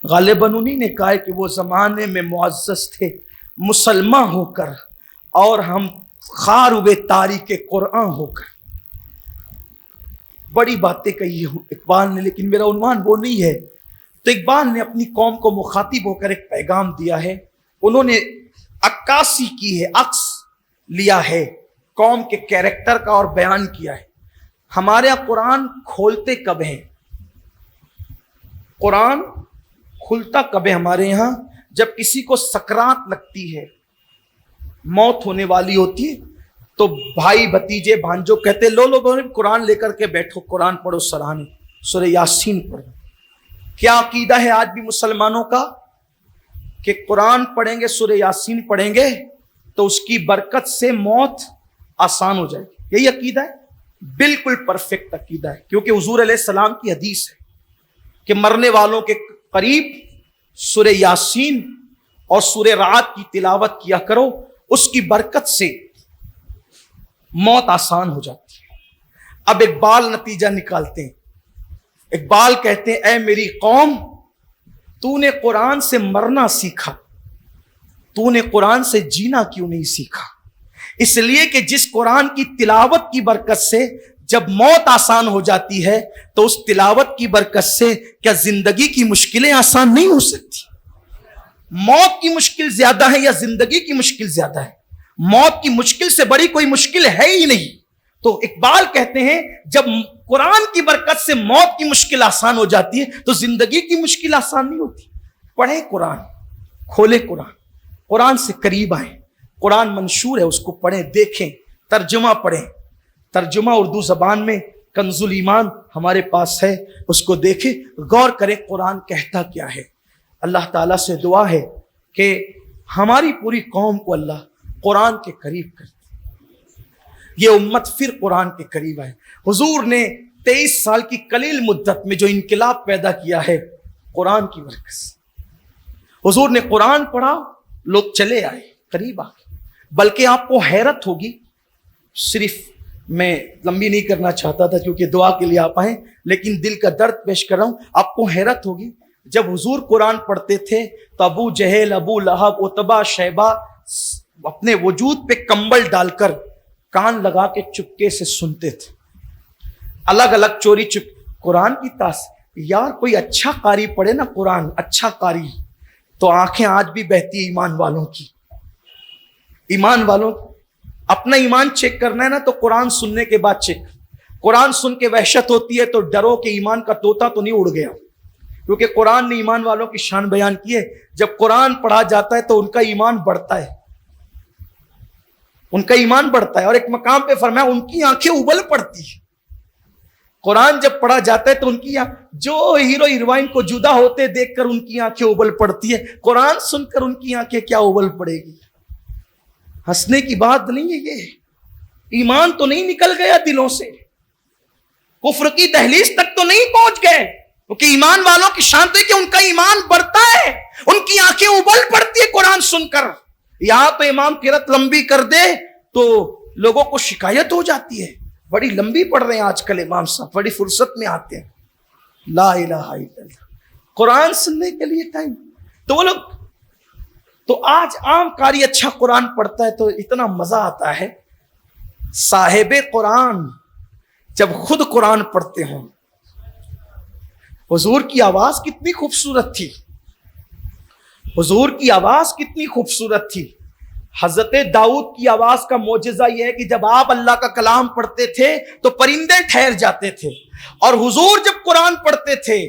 غالباً انہی نے کہا ہے کہ وہ زمانے میں معزز تھے مسلمان ہو کر، اور ہم خار ہوئے تاریخ قرآن ہو کر۔ بڑی باتیں کہی اقبال نے، لیکن میرا عنوان وہ نہیں ہے۔ تو اقبال نے اپنی قوم کو مخاطب ہو کر ایک پیغام دیا ہے، انہوں نے عکاسی کی ہے، عکس لیا ہے قوم کے کیریکٹر کا اور بیان کیا ہے۔ ہمارے یہاں قرآن کھولتے کب ہیں؟ قرآن کھلتا کب ہے ہمارے یہاں؟ جب کسی کو سکرات لگتی ہے، موت ہونے والی ہوتی ہے، تو بھائی بھتیجے بھانجو کہتے لو قرآن لے کر کے بیٹھو، قرآن پڑھو، سرانے سورہ یاسین پڑھو۔ کیا عقیدہ ہے آج بھی مسلمانوں کا کہ قرآن پڑھیں گے، سورہ یاسین پڑھیں گے تو اس کی برکت سے موت آسان ہو جائے گی؟ یہی عقیدہ ہے؟ بالکل پرفیکٹ عقیدہ ہے، کیونکہ حضور علیہ السلام کی حدیث ہے کہ مرنے والوں کے قریب سورہ یاسین اور سورہ رعد کی تلاوت کیا کرو، اس کی برکت سے موت آسان ہو جاتی ہے۔ اب اقبال نتیجہ نکالتے ہیں، اقبال کہتے ہیں اے میری قوم، تو نے قرآن سے مرنا سیکھا، تو نے قرآن سے جینا کیوں نہیں سیکھا؟ اس لیے کہ جس قرآن کی تلاوت کی برکت سے جب موت آسان ہو جاتی ہے تو اس تلاوت کی برکت سے کیا زندگی کی مشکلیں آسان نہیں ہو سکتی؟ موت کی مشکل زیادہ ہے یا زندگی کی مشکل زیادہ ہے؟ موت کی مشکل سے بڑی کوئی مشکل ہے ہی نہیں۔ تو اقبال کہتے ہیں جب قرآن کی برکت سے موت کی مشکل آسان ہو جاتی ہے تو زندگی کی مشکل آسان نہیں ہوتی۔ پڑھیں قرآن، کھولیں قرآن، قرآن سے قریب آئیں. قرآن منشور ہے، اس کو پڑھیں، دیکھیں، ترجمہ پڑھیں. ترجمہ اردو زبان میں کنز الایمان ہمارے پاس ہے، اس کو دیکھیں، غور کریں قرآن کہتا کیا ہے. اللہ تعالیٰ سے دعا ہے کہ ہماری پوری قوم کو اللہ قرآن کے قریب کر دے، یہ امت پھر قرآن کے قریب آئے. حضور نے 23 سال کی قلیل مدت میں جو انقلاب پیدا کیا ہے قرآن کی برکت سے. حضور نے قرآن پڑھا، لوگ چلے آئے، قریب آ گئے. بلکہ آپ کو حیرت ہوگی، صرف میں لمبی نہیں کرنا چاہتا تھا کیونکہ دعا کے لیے آپ آئیں، لیکن دل کا درد پیش کر رہا ہوں. آپ کو حیرت ہوگی، جب حضور قرآن پڑھتے تھے تو ابو جہل، ابو لہب، عتبہ، شیبہ اپنے وجود پہ کمبل ڈال کر کان لگا کے چپکے سے سنتے تھے، الگ الگ چوری قرآن کی یار کوئی اچھا قاری پڑھے نا قرآن، اچھا قاری، تو آنکھیں آج بھی بہتی ہے ایمان والوں کی. ایمان والوں اپنا ایمان چیک کرنا ہے نا تو قرآن سننے کے بعد چیک. قرآن سن کے وحشت ہوتی ہے تو ڈرو کہ ایمان کا طوطا تو نہیں اڑ گیا، کیونکہ قرآن نے ایمان والوں کی شان بیان کی ہے. جب قرآن پڑھا جاتا ہے تو ان کا ایمان بڑھتا ہے، ان کا ایمان بڑھتا ہے. اور ایک مقام پہ فرمایا ان کی آنکھیں ابل پڑتی ہیں. قرآن جب پڑھا جاتا ہے تو ان کی جو ہیرو ہیروئن کو جدا ہوتے دیکھ کر ان کی آنکھیں ابل پڑتی ہے، قرآن سن کر ان کی آنکھیں کیا ابل پڑے گی؟ ہنسنے کی بات نہیں ہے یہ. ایمان تو نہیں نکل گیا دلوں سے، کفر کی دہلیز تک تو نہیں پہنچ گئے، کیونکہ ایمان والوں کی شان تو ہے کہ ان کا ایمان بڑھتا ہے، ان کی آنکھیں ابل پڑتی ہے قرآن سن کر. یہاں تو امام قرات لمبی کر دے تو لوگوں کو شکایت ہو جاتی ہے، بڑی لمبی پڑھ رہے ہیں آج کل امام صاحب، بڑی فرصت میں آتے ہیں. لا الہ الا اللہ، قرآن سننے کے لیے ٹائم. تو وہ لوگ تو آج عام قاری اچھا قرآن پڑھتا ہے تو اتنا مزہ آتا ہے. صاحب قرآن جب خود قرآن پڑھتے ہوں، حضور کی آواز کتنی خوبصورت تھی، حضور کی آواز کتنی خوبصورت تھی. حضرت داؤد کی آواز کا معجزہ یہ ہے کہ جب آپ اللہ کا کلام پڑھتے تھے تو پرندے ٹھہر جاتے تھے، اور حضور جب قرآن پڑھتے تھے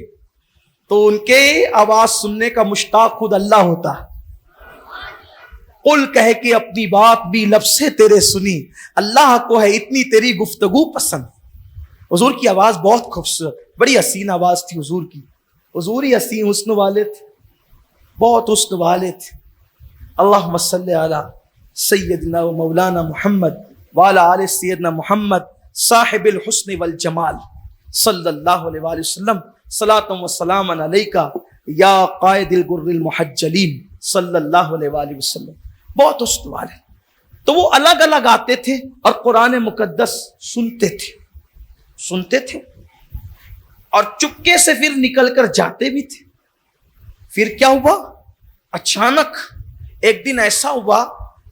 تو ان کے آواز سننے کا مشتاق خود اللہ ہوتا. قل کہے کہ اپنی بات بھی لب سے تیرے سنی، اللہ کو ہے اتنی تیری گفتگو پسند. حضور کی آواز بہت خوبصورت، بڑی حسین آواز تھی حضور کی. حضور ہی حسین حسن والے تھے، بہت حسن والے تھے. اللہم صلی علی سیدنا و مولانا محمد وعلی آل سیدنا محمد صاحب الحسن والجمال صلی اللہ علیہ وآلہ وسلم. صلاۃ و سلام علیکہ یا قائد الغر المحجلین صلی اللہ علیہ وآلہ وسلم. بہت حسن والے. تو وہ الگ الگ آتے تھے اور قرآن مقدس سنتے تھے اور چپکے سے پھر نکل کر جاتے بھی تھے. پھر کیا ہوا؟ اچانک ایک دن ایسا ہوا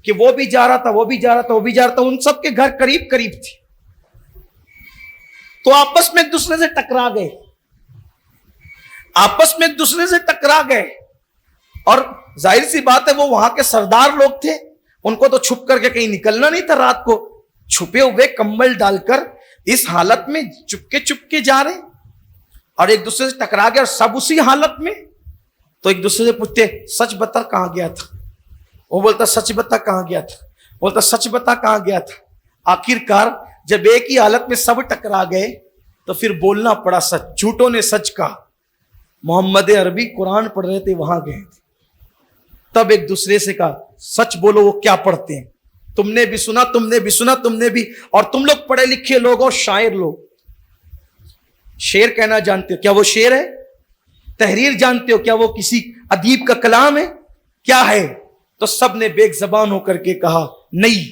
کہ وہ بھی جا رہا تھا، وہ بھی جا رہا تھا، وہ بھی جا رہا تھا. ان سب کے گھر قریب قریب تھے تو آپس میں ایک دوسرے سے ٹکرا گئے، آپس میں ایک دوسرے سے ٹکرا گئے. اور ظاہر سی بات ہے وہ وہاں کے سردار لوگ تھے، ان کو تو چھپ کر کے کہیں نکلنا نہیں تھا. رات کو چھپے ہوئے کمبل ڈال کر اس حالت میں چپکے جا رہے اور ایک دوسرے سے ٹکرا گئے، اور سب اسی حالت میں. تو ایک دوسرے سے پوچھتے سچ بتا کہاں گیا تھا، وہ بولتا سچ بتا کہاں گیا تھا، بولتا سچ بتا کہاں گیا تھا. آخر کار جب ایک ہی حالت میں سب ٹکرا گئے تو پھر بولنا پڑا سچ. جھوٹوں نے سچ کہا. محمد عربی قرآن پڑھ رہے تھے، وہاں گئے تھے. تب ایک دوسرے سے کہا سچ بولو وہ کیا پڑھتے ہیں، تم نے بھی سنا، تم نے بھی سنا، تم نے بھی. اور تم لوگ پڑھے لکھے لوگ اور شاعر لوگ، شعر کہنا جانتے ہو؟ کیا وہ شعر ہے؟ تحریر جانتے ہو؟ کیا وہ کسی ادیب کا کلام ہے؟ کیا ہے؟ تو سب نے بیک زبان ہو کر کے کہا نہیں،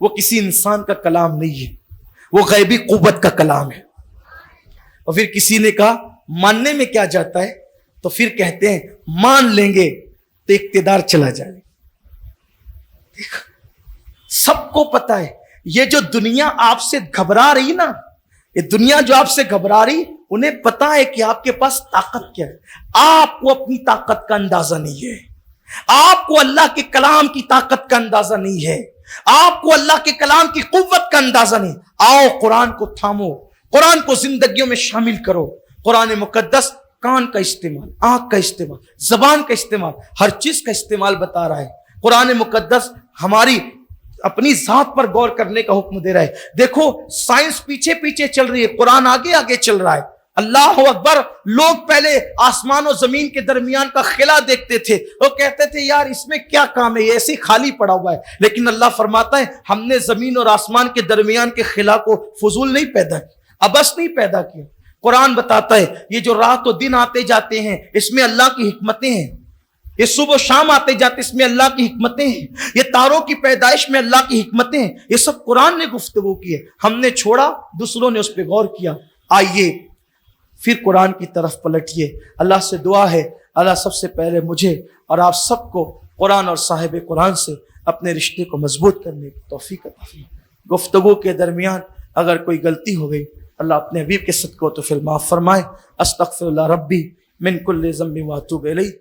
وہ کسی انسان کا کلام نہیں ہے، وہ غیبی قوت کا کلام ہے. اور پھر کسی نے کہا ماننے میں کیا جاتا ہے؟ تو پھر کہتے ہیں مان لیں گے تو اقتدار چلا جائے. سب کو پتا ہے یہ جو دنیا آپ سے گھبرا رہی نا، یہ دنیا جو آپ سے گھبرا رہی، انہیں پتا ہے کہ آپ کے پاس طاقت کیا ہے. آپ کو اپنی طاقت کا اندازہ نہیں ہے، آپ کو اللہ کے کلام کی طاقت کا اندازہ نہیں ہے، آپ کو اللہ کے کلام کی قوت کا اندازہ نہیں. آؤ قرآن کو تھامو، قرآن کو زندگیوں میں شامل کرو. قرآن مقدس کان کا استعمال، آنکھ کا استعمال، زبان کا استعمال، ہر چیز کا استعمال بتا رہا ہے۔ قرآن مقدس ہماری اپنی ذات پر غور کرنے کا حکم دے رہا ہے۔ دیکھو سائنس پیچھے پیچھے چل رہی ہے، قرآن آگے آگے چل رہا ہے۔ اللہ اکبر، لوگ پہلے آسمان و زمین کے درمیان کا خلا دیکھتے تھے، وہ کہتے تھے یار اس میں کیا کام ہے، یہ ایسے خالی پڑا ہوا ہے، لیکن اللہ فرماتا ہے ہم نے زمین اور آسمان کے درمیان کے خلا کو فضول نہیں پیدا کیا، ابس نہیں پیدا کیا۔ قرآن بتاتا ہے یہ جو رات و دن آتے جاتے ہیں اس میں اللہ کی حکمتیں ہیں، یہ صبح و شام آتے جاتے اس میں اللہ کی حکمتیں ہیں، یہ تاروں کی پیدائش میں اللہ کی حکمتیں ہیں، یہ سب قرآن نے گفتگو کی ہے، ہم نے چھوڑا، دوسروں نے اس پہ غور کیا۔ آئیے پھر قرآن کی طرف پلٹیے۔ اللہ سے دعا ہے اللہ سب سے پہلے مجھے اور آپ سب کو قرآن اور صاحب قرآن سے اپنے رشتے کو مضبوط کرنے کی توفیق عطا فرمائے۔ گفتگو کے درمیان اگر کوئی غلطی ہو گئی اللہ اپنے حبیب کے صدقے تو پھر معاف فرمائے۔ استغفر اللہ ربی من کل ذنب واتوب الیہ۔